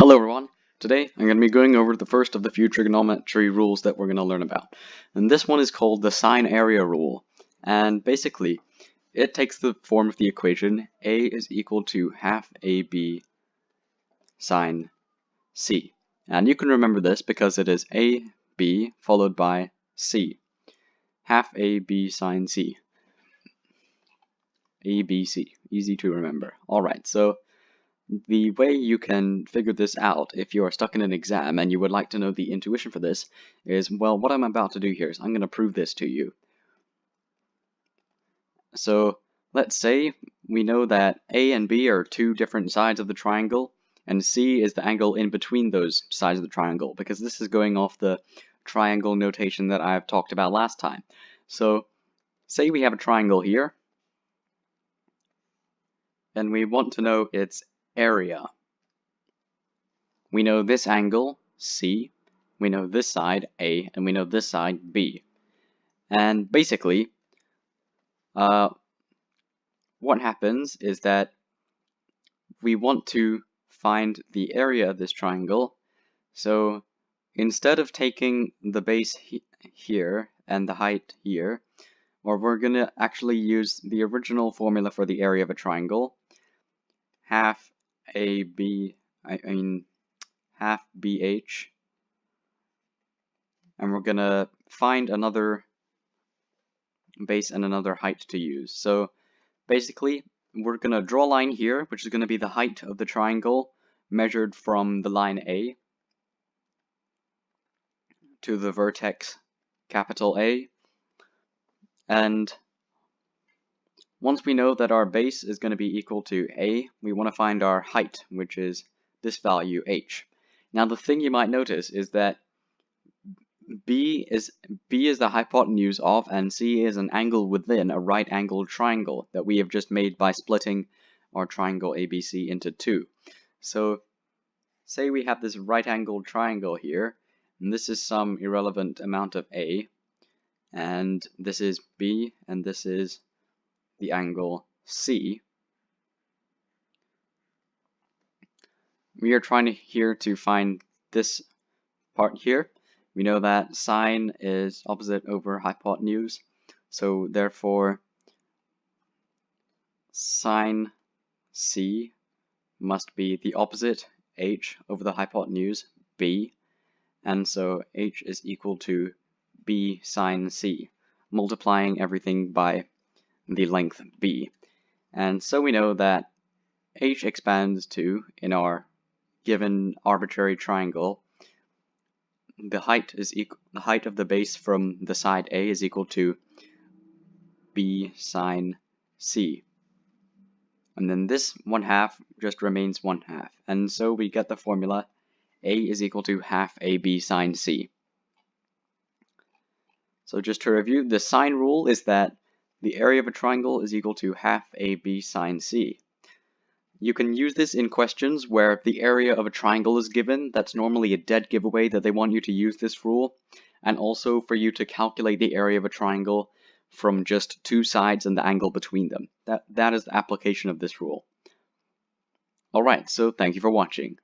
Hello everyone, today I'm going to be going over the first of the few trigonometry rules that we're going to learn about. And this one is called the sine area rule. And basically, it takes the form of the equation A is equal to half AB sine C. And you can remember this because it is AB followed by C. Half AB sine C. ABC. Easy to remember. Alright, so the way you can figure this out if you are stuck in an exam and you would like to know the intuition for this is, well, what I'm about to do here is I'm going to prove this to you. So let's say we know that A and B are two different sides of the triangle and C is the angle in between those sides of the triangle, because this is going off the triangle notation that I've talked about last time. So say we have a triangle here and we want to know its area. We know this angle, C, we know this side, A, and we know this side, B. And basically, what happens is that we want to find the area of this triangle. So instead of taking the base here and the height here, we're going to actually use the original formula for the area of a triangle, half BH, and we're gonna find another base and another height to use. So basically, we're gonna draw a line here, which is gonna be the height of the triangle measured from the line A to the vertex capital A. And once we know that our base is going to be equal to A, we want to find our height, which is this value h. Now the thing you might notice is that B is the hypotenuse of and C is an angle within a right-angled triangle that we have just made by splitting our triangle ABC into two. So say we have this right-angled triangle here, and this is some irrelevant amount of A, and this is B, and this is the angle C. We are trying here to find this part here. We know that sine is opposite over hypotenuse, so therefore sine C must be the opposite, h, over the hypotenuse, b, and so h is equal to b sine C, multiplying everything by the length b. And so we know that h expands to, in our given arbitrary triangle, the height of the base from the side A is equal to b sine C. And then this 1/2 just remains 1/2. And so we get the formula A is equal to half AB sine C. So just to review, the sine rule is that the area of a triangle is equal to half AB sine C. You can use this in questions where the area of a triangle is given. That's normally a dead giveaway that they want you to use this rule, and also for you to calculate the area of a triangle from just two sides and the angle between them. That is the application of this rule. Alright, so thank you for watching.